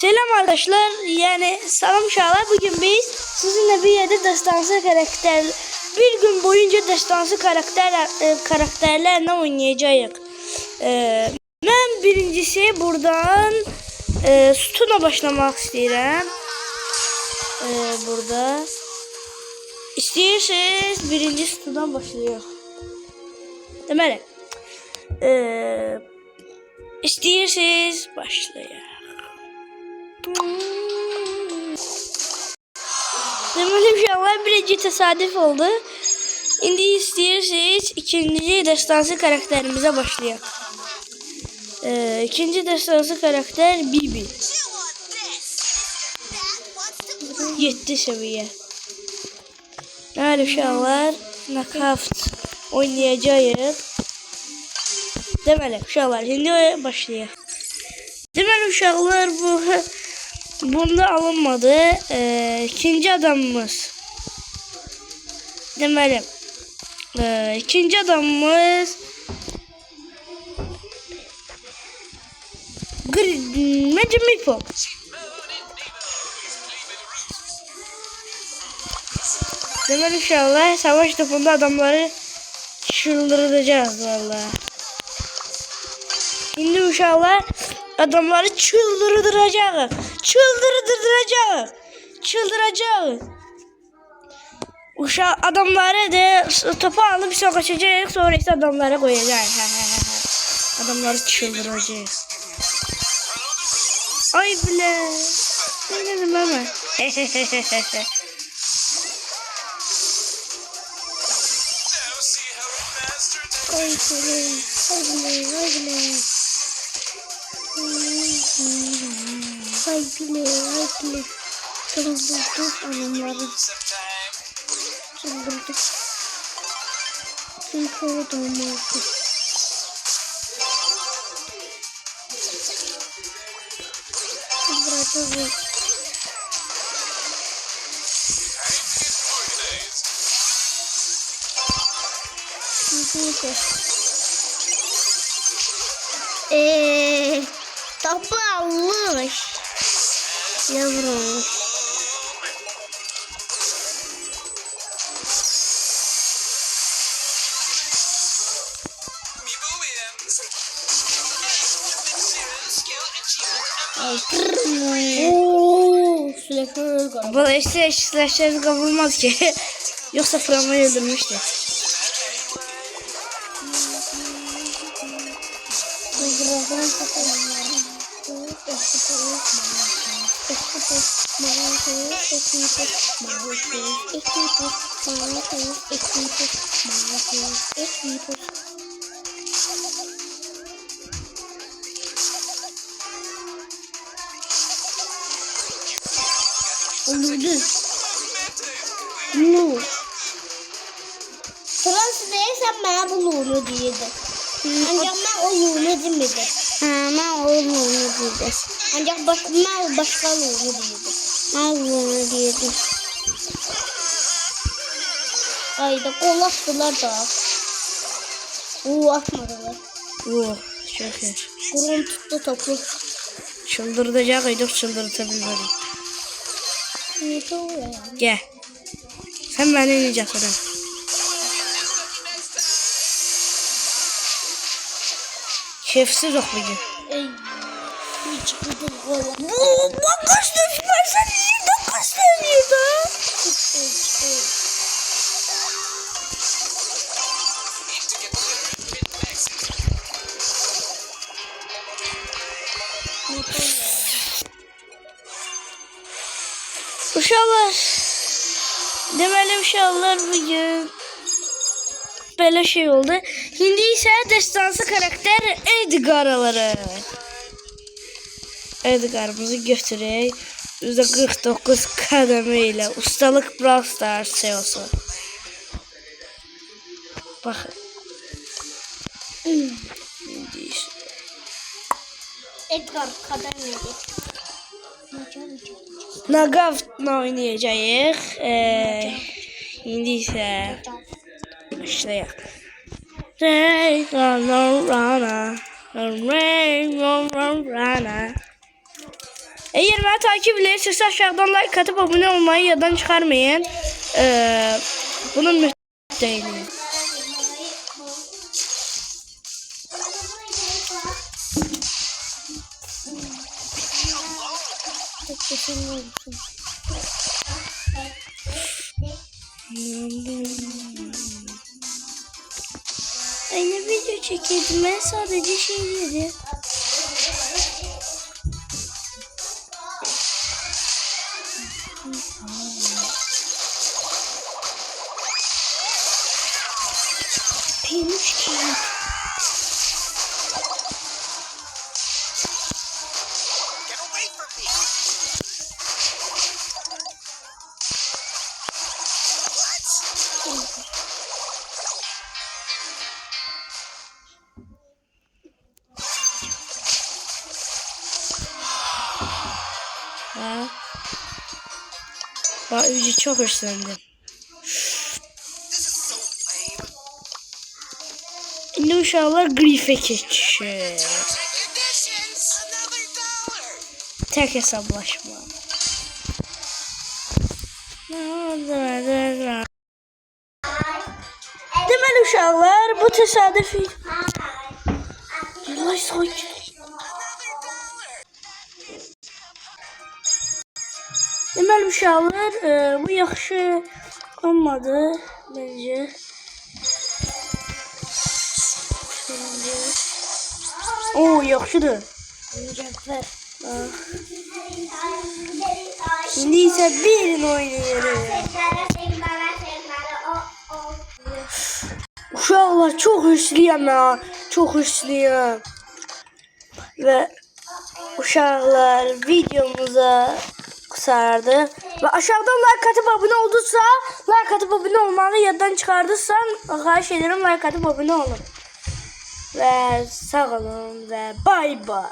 Selam arkadaşlar, yani salam uşaqlar. Bugün biz sizinle bir yerde destansı karakter, bir gün boyunca destansı karakterlerle oynayacağız. Ben birincisi buradan sütuna başlamak istedim. Burada İsteyirseniz birinci sütundan başlıyor. Deməli, İsteyirseniz başlayaq. Deməli, inşallah birinci təsadüf oldu. İndi istəyirseniz ikinci destansı karakterimize başlayaq. İkinci destansı karakter Bibi. 7 seviye. Deməli, uşaqlar, knockout oynayacağıq. Deməli, uşaqlar, şimdi başlayaq. Deməli, uşaqlar, bunda alınmadı. İkinci adamımız. Deməli, ikinci adamımız Məncə Mipo. Deməli, uşaqlar, savaş topunda adamları çıldıracağız vallahi. Şimdi uşaqlar, adamları çıldıracağız. Adamları da topu alıp sokacağız, sonra ise adamlara koyacağız. Adamları çıldıracağız. Ay bile. Ne dedim ama. Ay bile. Çıldırdık adamları. Çıldırdık. Çünkü o da olmazdı. Bırakacağız. Topu almış. Yavrum. Bu işte slasher kavurmaz ki. Yoksa Framayı öldürmüştü. Öldürdü. No. Sırası değilsen bana bu Lulu diyedi. Ancak ben o Lulu demedim. Ben o Lulu dedim. Ancak ben başka Lulu dedim. Ben Lulu dedim. Ayda kol attılar da. Atmadılar. Şükür. Kurun tuttu topu. Çıldırtacağıydık, çıldırtabilmedik. Gel. Sen beni yiyeceksin. Şefsiz ok bugün. Bak kaç tane sen niye de kaç tane da? Uşaqlar, deməli uşaqlar bugün belə şey oldu. Şimdi ise destansı karakter Edgar alırıq. Edgar'ımızı götürək. %49 kademe ile ustalık Brawl Stars şey olsun. Bakın. Edgar kademeli. Knockout'la oynayacağız. Şimdi ise başlayalım. Eğer beni takip edirseniz aşağıdan like atıp abone olmayı yadan çıkarmayın. Bunun müstehini. Aynı video çekildim. Ben sadece şeyleri. Peluş ki. Bak Ücü çok hırslandım. Şimdi uşaqlar Grif'e keçir. Tek hesablaşma. Deməli uşaqlar bu tesadüfi. Yılay sakin. Deməli uşaqlar bu yaxşı olmadı bence. Oo yaxşıdır. Mücəffər. Şimdi ise birin oynayalım. Uşaqlar çok hırslıyam ya. Çok hırslıyam. Ve uşaqlar videomuza sardı. Ve aşağıdan like atıp abone olduysa like atıp abone olmanı yaddan çıkardıysan xahiş ederim like atıp abone olun. Ve sağ olun ve bay bay.